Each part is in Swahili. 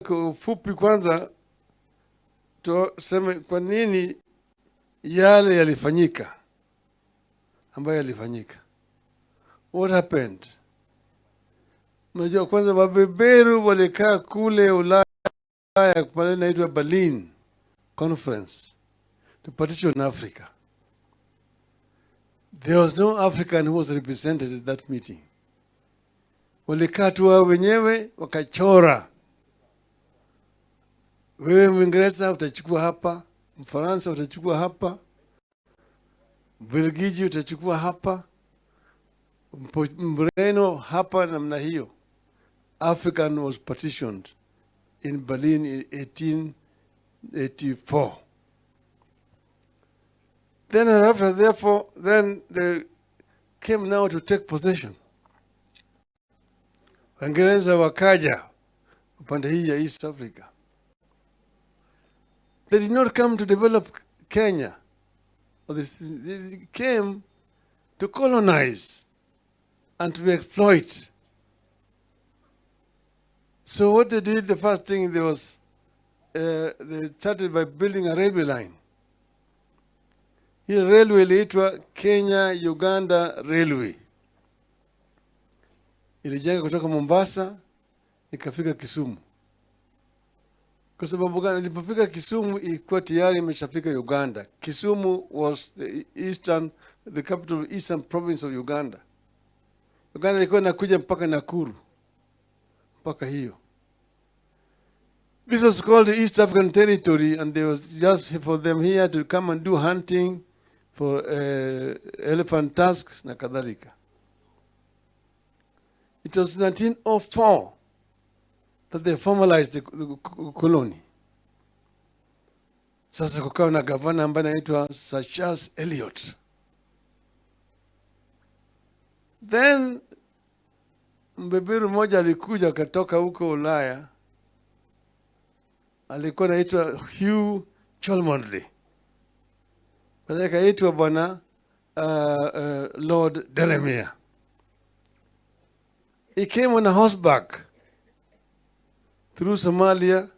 kwa ufupi kwanza tuseme kwa nini yale yalifanyika ambayo yalifanyika. What happened? Unajua kwanza wabeberu walikaa kule Ulaya pale inaitwa Berlin Conference to partition Africa. There was no African who was represented at that meeting. Walikaa tu wao wenyewe wakachora. Wewe Mwingereza utachukua hapa, Mfaransa utachukua hapa, Belgiji utachukua hapa, Mreno hapa, namna hiyo. African was partitioned in Berlin in 1884. Then after, therefore, then they came now to take possession. Waingereza wakaja upande hii ya East Africa. They did not come to develop Kenya. They came to colonize and to exploit. So what they did, the first thing they started by building a railway line. Hii railway iliitwa Kenya-Uganda Railway. Ilijenga kutoka Mombasa ikafika Kisumu. Kwa sababu gani? Ilipofika Kisumu ilikuwa tayari imeshafika Uganda. Kisumu was the capital of Eastern province of Uganda. Uganda ilikuwa inakuja mpaka Nakuru. Mpaka hiyo. This was called the East African Territory, and they was just for them here to come and do hunting for elephant tusks na kadhalika. It was 1904 that they formalized the colony. Sasa kukawa na gavana ambaye anaitwa Sir Charles Eliot. Then mbeberu mmoja alikuja akatoka huko Ulaya. Alikuwa anaitwa Hugh Cholmondeley. Baadaye akaitwa bwana Lord Delamere. He came on a horseback through Somalia,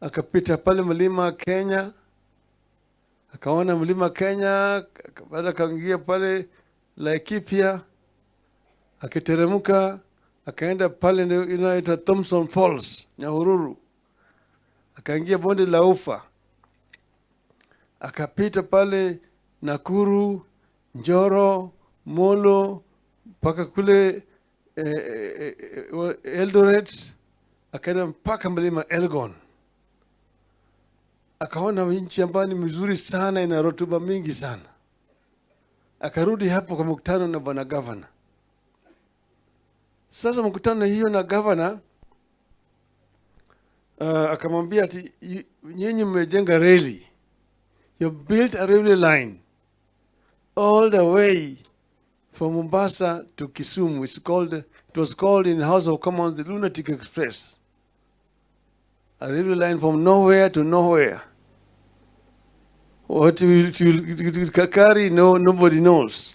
akapita pale mlima Kenya, akaona mlima Kenya, baada akaingia pale Laikipia, akiteremka, akaenda pale inaitwa Thompson Falls, Nyahururu, akaingia bonde la Ufa, akapita pale Nakuru, Njoro, Molo, mpaka kule Eldoret, akaenda mpaka mlima Elgon. Akaona nchi ambayo ni mzuri sana, ina rotuba mingi sana. Akarudi hapo kwa mkutano na bwana governor. Sasa mkutano hiyo na governor akamwambia ati nyinyi mmejenga reli. You built a railway line all the way from Mombasa to Kisumu. It was called in the House of Commons the Lunatic Express. A railway line from nowhere to nowhere. What will carry, nobody knows.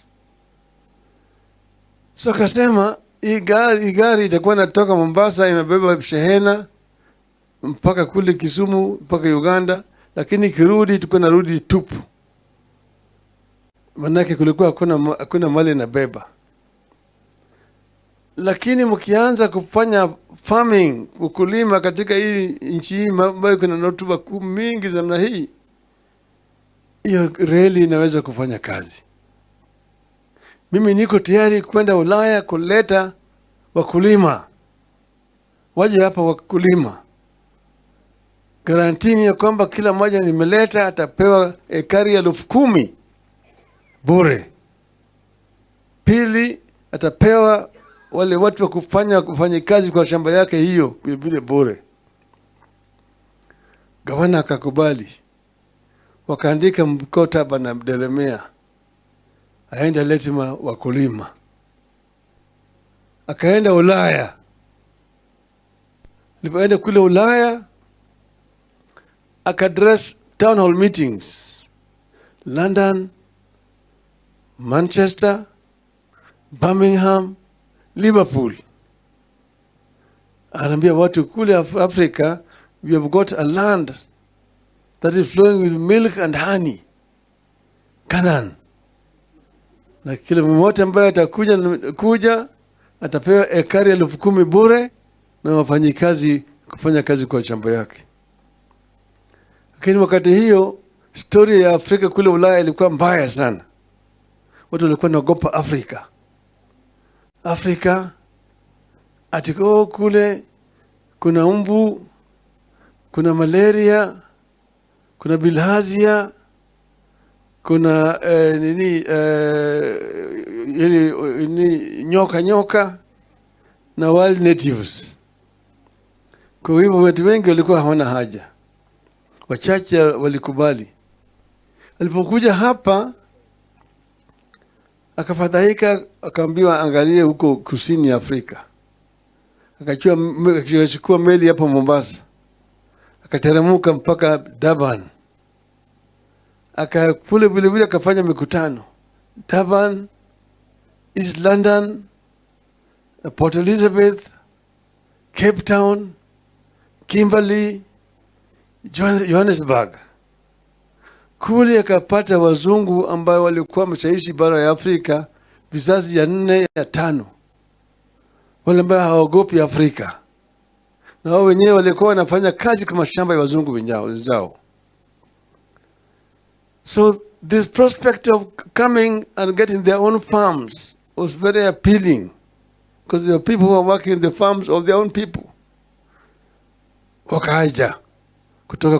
So akasema hii gari itakuwa inatoka Mombasa imebeba shehena mpaka kule Kisumu mpaka Uganda, lakini kirudi tuko narudi tupu. Manake kulikuwa hakuna mali na beba. Lakini mkianza kufanya farming, ukulima katika hii nchi hii ambayo kuna rotuba mingi za namna hii, hiyo reli inaweza kufanya kazi. Mimi niko tayari kwenda Ulaya kuleta wakulima. Waje hapa wakulima. Garantini ya kwamba kila mmoja nimeleta atapewa ekari ya 10,000 bure. Pili atapewa wale watu wa kufanya kazi kwa shamba yake hiyo vile bure. Gavana akakubali. Wakaandika mkataba na Delamere. Aenda letima wakulima. Akaenda Ulaya. Alipoenda kule Ulaya akadress town hall meetings. London, Manchester, Birmingham, Liverpool. Anaambia watu kule Africa, we have got a land that is flowing with milk and honey, Canaan. Na kila mmoja ambaye atakuja atapewa ekari 10,000 bure na wafanyikazi kufanya kazi kwa shamba yake. Lakini wakati hiyo story ya Afrika kule Ulaya ilikuwa mbaya sana. Watu walikuwa wanaogopa Afrika. Afrika atiko kule kuna mbu, kuna malaria, kuna bilharzia, kuna nyoka na wild natives. Kwa hivyo watu wengi walikuwa hawana haja. Wachache walikubali. Alipokuja hapa akafadhaika, akaambiwa angalie huko kusini Afrika. Akachukua meli hapo Mombasa. Akateremka mpaka Durban. Akakule vile akafanya mikutano. Durban, East London, Port Elizabeth, Cape Town, Kimberley, Johannesburg. Kule akapata wazungu ambao walikuwa wameshaishi bara ya Afrika vizazi ya 4 ya 5. Wale ambao hawaogopi Afrika. Na wao wenyewe walikuwa wanafanya kazi kama shamba ya wazungu wenzao. So this prospect of coming and getting their own farms was very appealing, because there were people who were working in the farms of their own people. Wakaja kutoka